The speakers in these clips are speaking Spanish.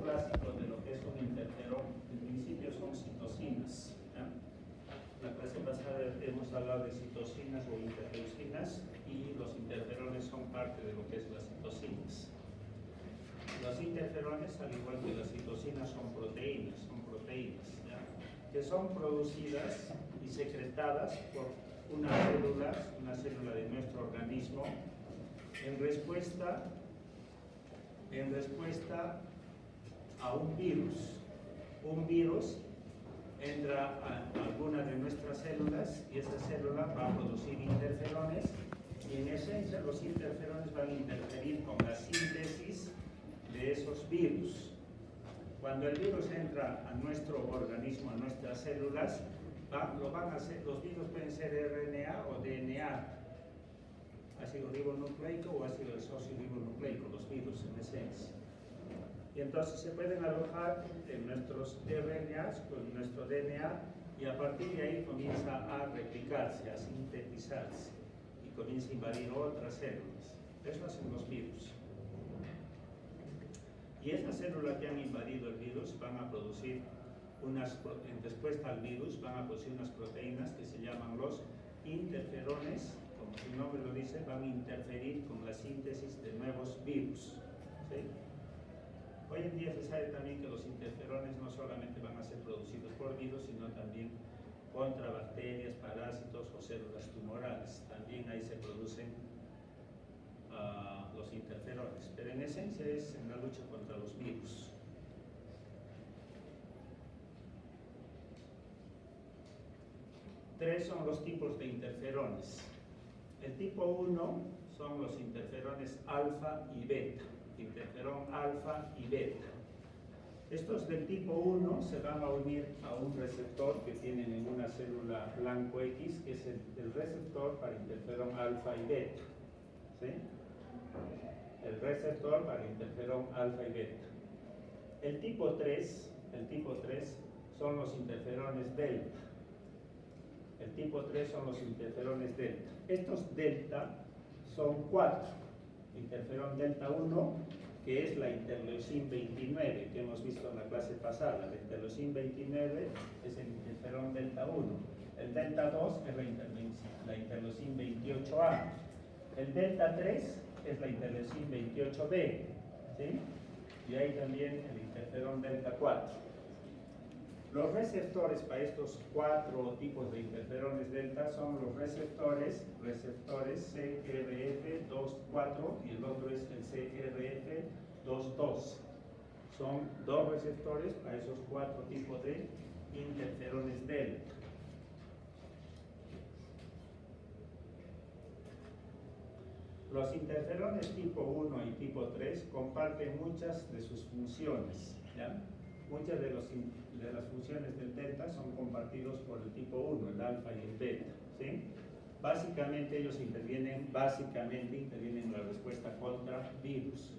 clásico de lo que es un interferón, en principio son citocinas. ¿Ya? La clase pasada hemos hablado de citocinas o interleucinas y los interferones son parte de lo que es las citocinas. Los interferones, al igual que las citocinas, son proteínas, ¿ya? Que son producidas y secretadas por una célula de nuestro organismo en respuesta a un virus. Un virus entra a alguna de nuestras células y esa célula va a producir interferones y en esencia los interferones van a interferir con la síntesis de esos virus. Cuando el virus entra a nuestro organismo, a nuestras células, lo van a hacer, los virus pueden ser RNA o DNA, ácido ribonucleico o ácido desoxirribonucleico, los virus en esencia. Y entonces se pueden alojar en nuestros RNAs con nuestro DNA y a partir de ahí comienza a replicarse, a sintetizarse y comienza a invadir otras células. Eso hacen los virus. Y esa célula que han invadido el virus van a producir en respuesta al virus, van a producir unas proteínas que se llaman los interferones, como su nombre lo dice, van a interferir con la síntesis de nuevos virus. ¿Sí? Hoy en día se sabe también que los interferones no solamente van a ser producidos por virus, sino también contra bacterias, parásitos o células tumorales. También ahí se producen los interferones, pero en esencia es en la lucha contra los virus. Tres son los tipos de interferones. El tipo 1 son los interferones alfa y beta. Interferón alfa y beta. Estos del tipo 1 se van a unir a un receptor que tienen en una célula blanco X, que es el receptor para interferón alfa y beta. ¿Sí? El receptor para interferón alfa y beta. El tipo 3 son los interferones delta. El tipo 3 son los interferones delta. Estos delta son 4. Interferón delta 1, que es la interleucin 29, que hemos visto en la clase pasada. La interleucin 29 es el interferón delta 1. El delta 2 es la interleucin 28A. El delta 3 es la interleucin 28B. ¿Sí? Y hay también el interferón delta 4. Los receptores para estos 4 tipos de interferones delta son los receptores CRF24 y el otro es el CRF22. Son 2 receptores para esos 4 tipos de interferones delta. Los interferones tipo 1 y tipo 3 comparten muchas de sus funciones, ¿ya? Muchas de las funciones del delta son compartidos por el tipo 1, el alfa y el beta. ¿Sí? Básicamente ellos intervienen en la respuesta contra virus.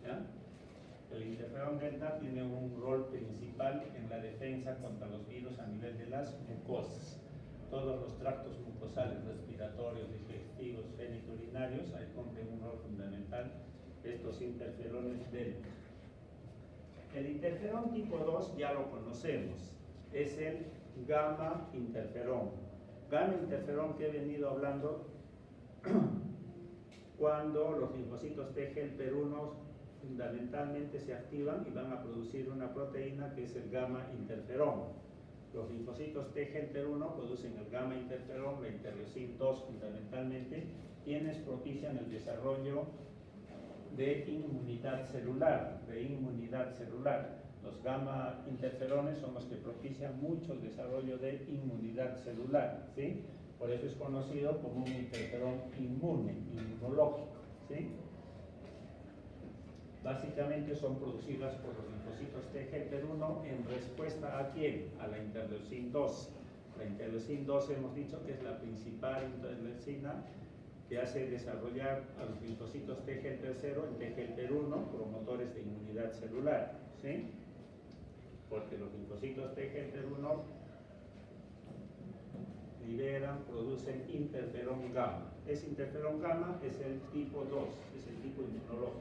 ¿Ya? El interferón delta tiene un rol principal en la defensa contra los virus a nivel de las mucosas. Todos los tractos mucosales, respiratorios, digestivos, genitourinarios, ahí cumplen un rol fundamental estos interferones delta. El interferón tipo 2 ya lo conocemos, es el gamma interferón. Gamma interferón que he venido hablando cuando los linfocitos T helper 1 fundamentalmente se activan y van a producir una proteína que es el gamma interferón. Los linfocitos T helper 1 producen el gamma interferón, la interleucin 2 fundamentalmente, quienes propician el desarrollo de inmunidad celular, Los gamma interferones son los que propician mucho el desarrollo de inmunidad celular, ¿sí? Por eso es conocido como un interferón inmunológico, ¿sí? Básicamente son producidas por los linfocitos T helper 1 en respuesta ¿a quién? A la interleucin 2. La interleucin 2 hemos dicho que es la principal interleucina que hace desarrollar a los linfocitos T helper 0 en T helper 1, promotores de inmunidad celular, ¿sí? Porque los linfocitos T helper 1 producen interferón gamma. Ese interferón gamma es el tipo 2, es el tipo inmunológico.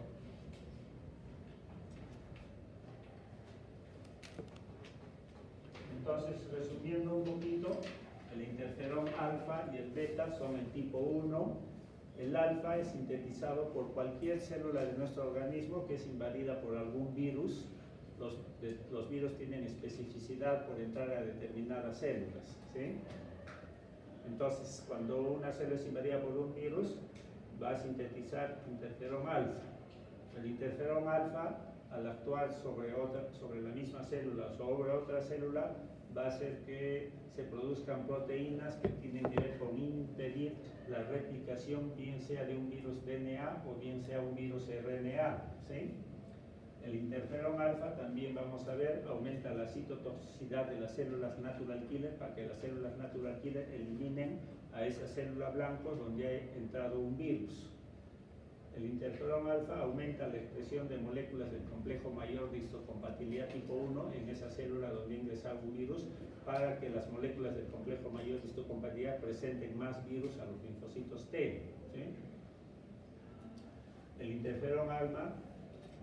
Entonces, resumiendo un poquito, el interferón alfa y el beta son el tipo 1. El alfa es sintetizado por cualquier célula de nuestro organismo que es invadida por algún virus. Los virus tienen especificidad por entrar a determinadas células, ¿sí? Entonces, cuando una célula es invadida por un virus, va a sintetizar interferón alfa. El interferón alfa, al actuar sobre la misma célula o sobre otra célula, va a hacer que se produzcan proteínas que tienen que ver con impedir la replicación, bien sea de un virus DNA o bien sea un virus RNA, ¿sí? El interferón alfa también, vamos a ver, aumenta la citotoxicidad de las células natural killer para que las células natural killer eliminen a esa célula blanco donde ha entrado un virus. El interferón alfa aumenta la expresión de moléculas del complejo mayor de histocompatibilidad tipo 1 en esa célula donde ha ingresado un virus para que las moléculas del complejo mayor de histocompatibilidad presenten más virus a los linfocitos T, ¿sí? El interferón alfa,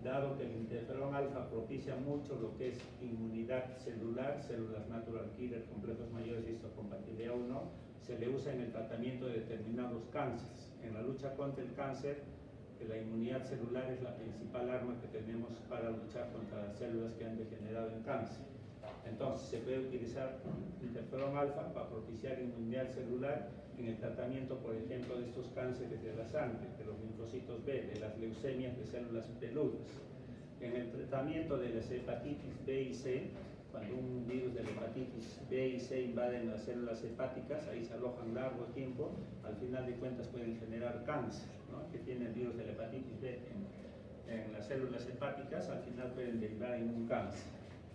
dado que el interferón alfa propicia mucho lo que es inmunidad celular, células natural killer, complejos mayores de histocompatibilidad 1, se le usa en el tratamiento de determinados cánceres. En la lucha contra el cáncer, la inmunidad celular es la principal arma que tenemos para luchar contra las células que han degenerado en cáncer. Entonces, se puede utilizar interferón alfa para propiciar inmunidad celular en el tratamiento, por ejemplo, de estos cánceres de la sangre, de los linfocitos B, de las leucemias de células peludas. En el tratamiento de las hepatitis B y C, cuando un virus de la hepatitis B y C invaden las células hepáticas, ahí se alojan largo tiempo, al final de cuentas pueden generar cáncer, ¿no? Que tiene el virus de la hepatitis B en las células hepáticas, al final pueden derivar en un cáncer.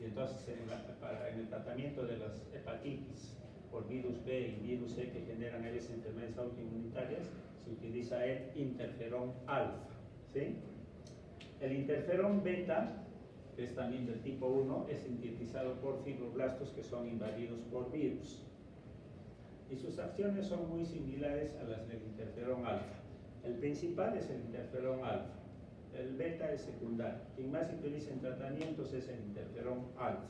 Y entonces en el tratamiento de las hepatitis por virus B y virus C que generan a veces enfermedades autoinmunitarias, se utiliza el interferón alfa, ¿sí? El interferón beta, que es también del tipo 1, es sintetizado por fibroblastos que son invadidos por virus. Y sus acciones son muy similares a las del interferón alfa. El principal es el interferón alfa. El beta es secundario. Quien más se utiliza en tratamientos es el interferón alfa.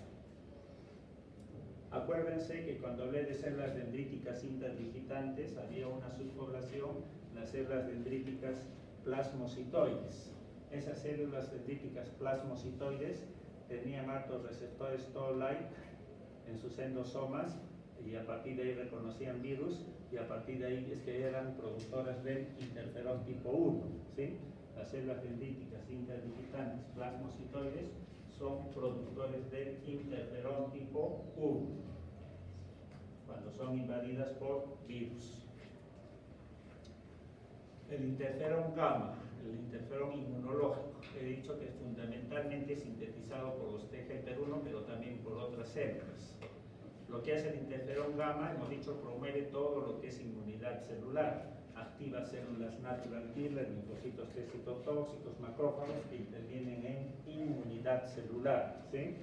Acuérdense que cuando hablé de células dendríticas interdigitantes, había una subpoblación, las células dendríticas plasmocitoides. Esas células dendríticas plasmocitoides tenían altos receptores Toll-like en sus endosomas y a partir de ahí reconocían virus y a partir de ahí es que eran productoras del interferón tipo 1, ¿sí? Las células dendríticas interdigitantes plasmocitoides son productores del interferón tipo 1 cuando son invadidas por virus. El interferón gamma, el interferón inmunológico, he dicho que es fundamentalmente sintetizado por los T helper 1, pero también por otras células. Lo que hace el interferón gamma, hemos dicho, promueve todo lo que es inmunidad celular, activa células natural killer, linfocitos T citotóxicos, macrófagos que intervienen en inmunidad celular, ¿sí?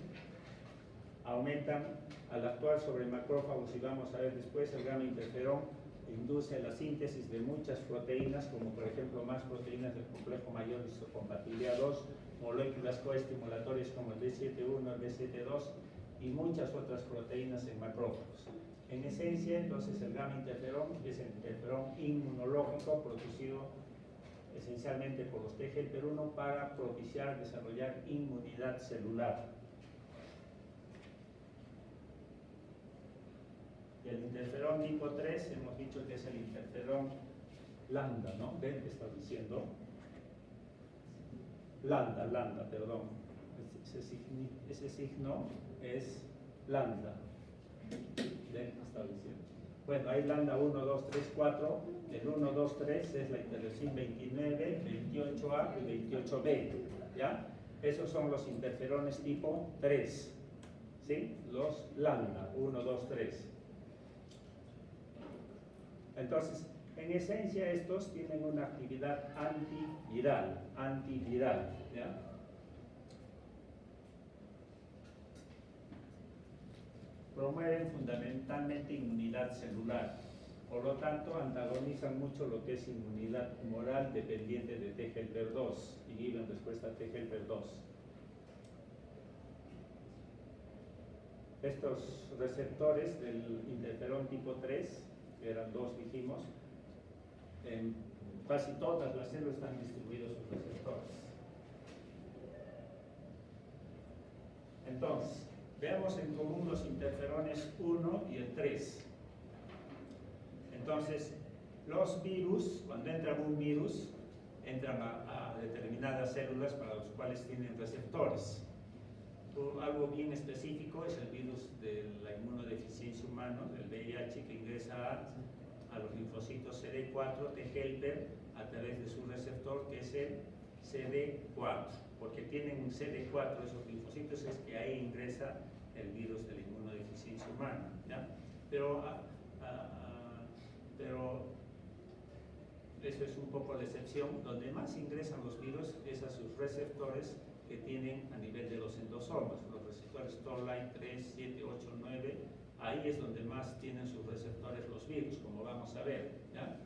Aumentan al actuar sobre macrófagos, y vamos a ver después, el gamma interferón induce la síntesis de muchas proteínas, como por ejemplo más proteínas del complejo mayor de histocompatibilidad 2, moléculas coestimulatorias como el B7-1, el B7-2 y muchas otras proteínas en macrófagos. En esencia, entonces, el gamma interferón es el interferón inmunológico producido esencialmente por los T helper 1 para propiciar, desarrollar inmunidad celular. Y el interferón tipo 3, hemos dicho que es el interferón lambda, ¿no? ¿Ven qué está diciendo? Lambda, perdón. Ese signo es lambda. ¿Ven qué está diciendo? Bueno, hay lambda 1, 2, 3, 4. El 1, 2, 3 es la interleucina 29, 28A y 28B. ¿Ya? Esos son los interferones tipo 3. ¿Sí? Los lambda 1, 2, 3. Entonces, en esencia estos tienen una actividad antiviral, ¿ya? Promueven fundamentalmente inmunidad celular, por lo tanto antagonizan mucho lo que es inmunidad humoral dependiente de T helper 2, inhiben respuesta a T helper 2. estos receptores del interferón tipo 3, que eran 2 dijimos, en casi todas las células están distribuidos sus receptores. Entonces, veamos en común los interferones 1 y el 3. Entonces, los virus, cuando entra un virus, entran a determinadas células para los cuales tienen receptores. Algo bien específico es el virus de la inmunodeficiencia humana, el VIH, que ingresa a los linfocitos CD4 T helper a través de su receptor, que es el CD4. Porque tienen un CD4 esos linfocitos, es que ahí ingresa el virus de la inmunodeficiencia humana, ¿ya? Pero eso es un poco la excepción. Donde más ingresan los virus es a sus receptores que tienen a nivel de los endosomas, los receptores Toll-like 3, 7, 8, 9, ahí es donde más tienen sus receptores los virus, como vamos a ver, ¿ya?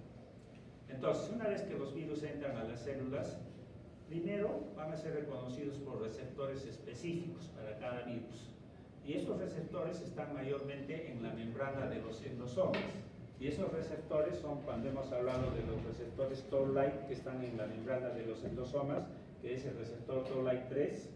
Entonces, una vez que los virus entran a las células, primero van a ser reconocidos por receptores específicos para cada virus. Y esos receptores están mayormente en la membrana de los endosomas. Y esos receptores son, cuando hemos hablado de los receptores Toll-like que están en la membrana de los endosomas, que es el receptor Toll-like 3,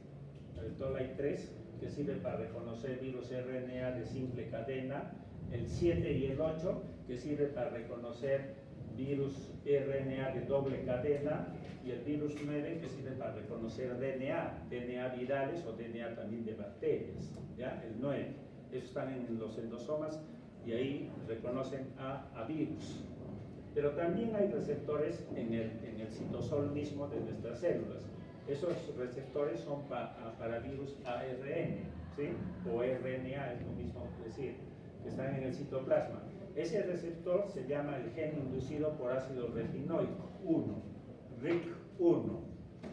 el Toll-like 3, que sirve para reconocer virus RNA de simple cadena, el 7 y el 8, que sirve para reconocer virus RNA de doble cadena, y el virus 9, que sirve para reconocer DNA virales o DNA también de bacterias, ¿ya? El 9, esos están en los endosomas y ahí reconocen a virus. Pero también hay receptores en el citosol mismo de nuestras células. Esos receptores son para virus ARN, ¿sí? O RNA, es lo mismo decir, que están en el citoplasma. Ese receptor se llama el gen inducido por ácido retinoico 1, RIC1,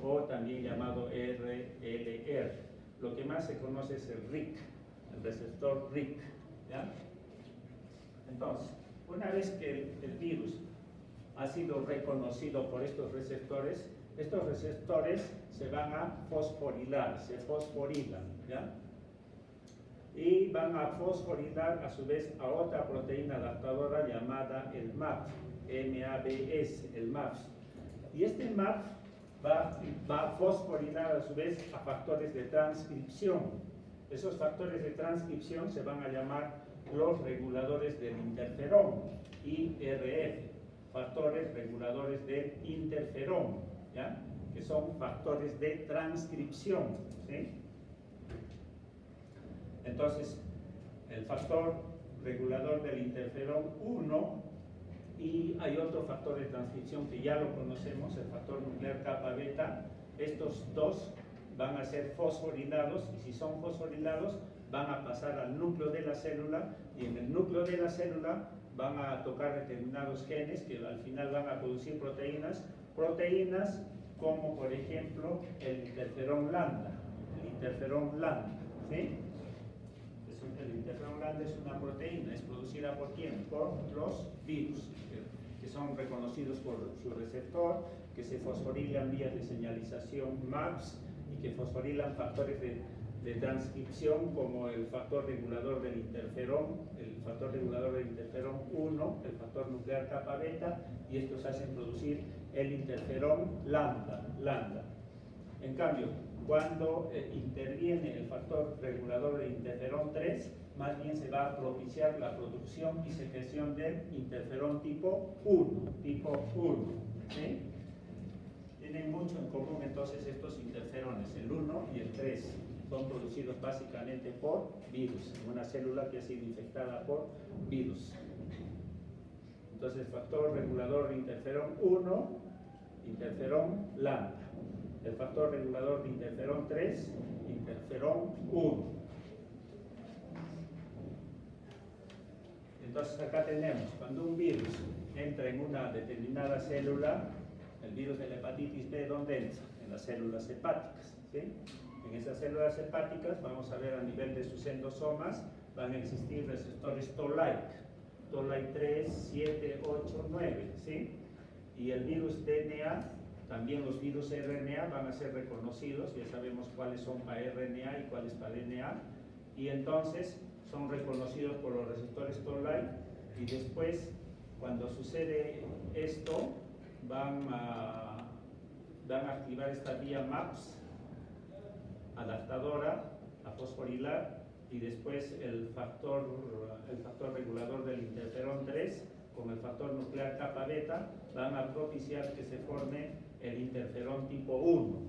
o también llamado RLR. Lo que más se conoce es el RIC, el receptor RIC, ¿ya? Entonces, una vez que el virus ha sido reconocido por estos receptores se van a fosforilar, se fosforilan, ¿ya? Y van a fosforilar a su vez a otra proteína adaptadora llamada el MAP, MABS, el MAPS. Y este MAP va a fosforilar a su vez a factores de transcripción. Esos factores de transcripción se van a llamar los reguladores del interferón, IRF, factores reguladores del interferón, ¿ya? Que son factores de transcripción, ¿sí? Entonces, el factor regulador del interferón 1, y hay otro factor de transcripción que ya lo conocemos, el factor nuclear kappa beta. Estos dos van a ser fosforilados, y si son fosforilados van a pasar al núcleo de la célula, y en el núcleo de la célula van a tocar determinados genes que al final van a producir proteínas como por ejemplo el interferón lambda, ¿sí? El interferón lambda es una proteína, es producida ¿por quién? Por los virus, que son reconocidos por su receptor, que se fosforilan vías de señalización MAPS y que fosforilan factores de transcripción como el factor regulador del interferón, el factor regulador del interferón 1, el factor nuclear kappa beta, y estos hacen producir el interferón lambda. En cambio, cuando interviene el factor regulador del interferón 3, más bien se va a propiciar la producción y secreción del interferón tipo 1, ¿sí? Tienen mucho en común entonces estos interferones, el 1 y el 3. Son producidos básicamente por virus, en una célula que ha sido infectada por virus. Entonces, factor regulador de interferón 1, interferón lambda. El factor regulador de interferón 3, interferón 1. Entonces, acá tenemos, cuando un virus entra en una determinada célula, el virus de la hepatitis B, ¿dónde entra? En las células hepáticas, ¿sí? En esas células hepáticas, vamos a ver a nivel de sus endosomas, van a existir receptores Toll-like 3, 7, 8, 9, ¿sí? Y el virus DNA, también los virus RNA van a ser reconocidos, ya sabemos cuáles son para RNA y cuáles para DNA, y entonces son reconocidos por los receptores Toll-like y después, cuando sucede esto, van a activar esta vía MAPS adaptadora a fosforilar y después el factor regulador del interferón 3 con el factor nuclear kappa beta van a propiciar que se forme el interferón tipo 1,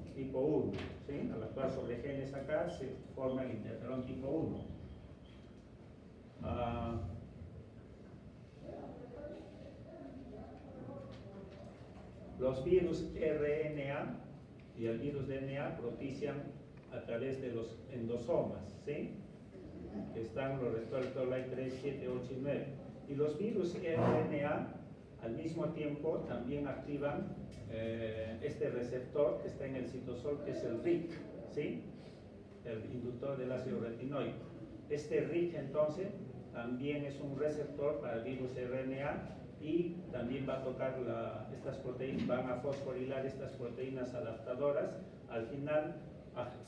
¿sí? Al actuar sobre genes acá se forma el interferón tipo 1. Los virus RNA y el virus DNA propician a través de los endosomas, ¿sí? Que están los receptores Toll-like 3, 7, 8 y 9. Y los virus RNA al mismo tiempo también activan este receptor que está en el citosol, que es el RIC, ¿sí? El inductor del ácido retinoico. Este RIC entonces también es un receptor para el virus RNA y también va a tocar estas proteínas, van a fosforilar estas proteínas adaptadoras. Al final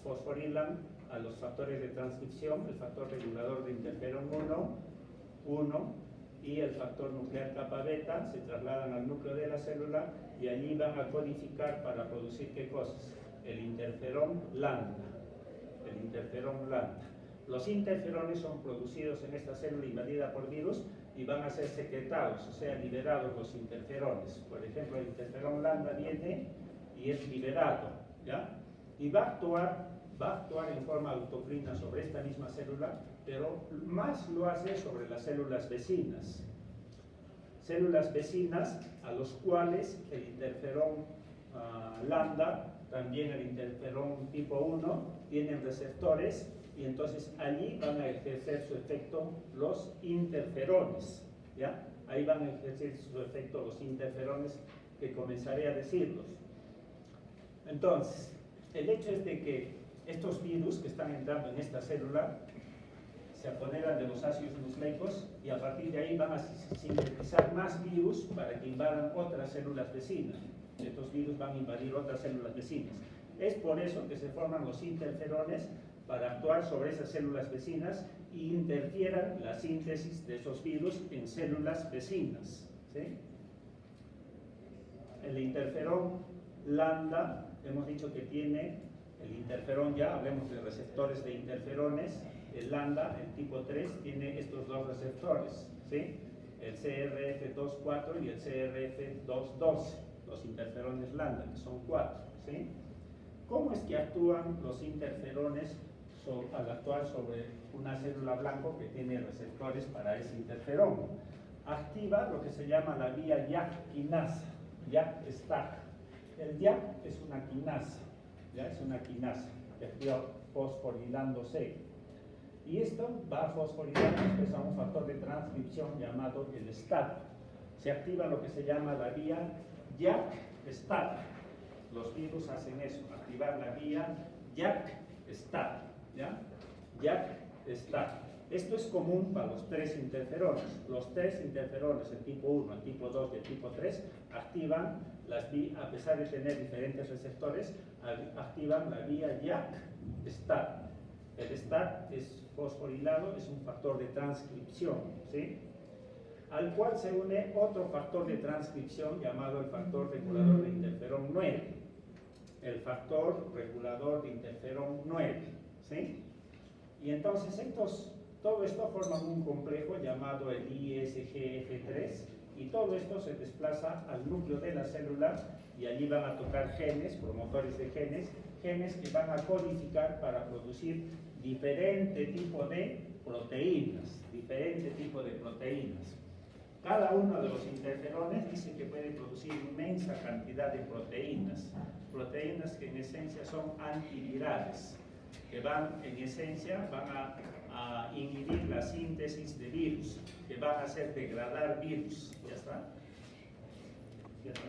fosforilan a los factores de transcripción, el factor regulador de interferón 1 y el factor nuclear kappa beta, se trasladan al núcleo de la célula y allí van a codificar para producir ¿qué cosas? El interferón lambda. Los interferones son producidos en esta célula invadida por virus y van a ser secretados, o sea, liberados los interferones. Por ejemplo, el interferón lambda viene y es liberado, ¿ya? Y va a actuar en forma autocrina sobre esta misma célula, pero más lo hace sobre las células vecinas. Células vecinas a los cuales el interferón lambda, también el interferón tipo 1, tienen receptores y entonces allí van a ejercer su efecto los interferones, ¿ya? Ahí van a ejercer su efecto los interferones que comenzaré a decirlos. Entonces, el hecho es de que estos virus que están entrando en esta célula se apoderan de los ácidos nucleicos y a partir de ahí van a sintetizar más virus para que invadan otras células vecinas. Estos virus van a invadir otras células vecinas. Es por eso que se forman los interferones para actuar sobre esas células vecinas e interfieran la síntesis de esos virus en células vecinas, ¿sí? El interferón lambda, hemos dicho que tiene el interferón, ya hablemos de receptores de interferones. El lambda, el tipo 3, tiene estos dos receptores, ¿sí? El CRF24 y el CRF212, los interferones lambda, que son 4, ¿sí? ¿Cómo es que actúan los interferones al actuar sobre una célula blanco que tiene receptores para ese interferón? Activa lo que se llama la vía JAK quinasa, JAK stack. El JAK es una quinasa, ¿ya? Es una quinasa que actúa fosforilándose. Y esto va a fosforilar después a un factor de transcripción llamado el STAT. Se activa lo que se llama la vía JAK-STAT. Los virus hacen eso, activar la vía JAK-STAT, ¿ya? JAK-STAT. Esto es común para los tres interferones. Los tres interferones, el tipo 1, el tipo 2 y el tipo 3, activan las vías, a pesar de tener diferentes receptores, activan la vía JAK-STAT. El STAT es fosforilado, es un factor de transcripción, ¿sí? Al cual se une otro factor de transcripción llamado el factor regulador de interferón 9. El factor regulador de interferón 9, ¿sí? Y entonces todo esto forma un complejo llamado el ISGF3 y todo esto se desplaza al núcleo de la célula y allí van a tocar genes, promotores de genes que van a codificar para producir diferente tipo de proteínas, Cada uno de los interferones dice que puede producir inmensa cantidad de proteínas que en esencia son antivirales, que van a inhibir la síntesis de virus, que van a hacer degradar virus. ¿Ya está? ¿Ya está?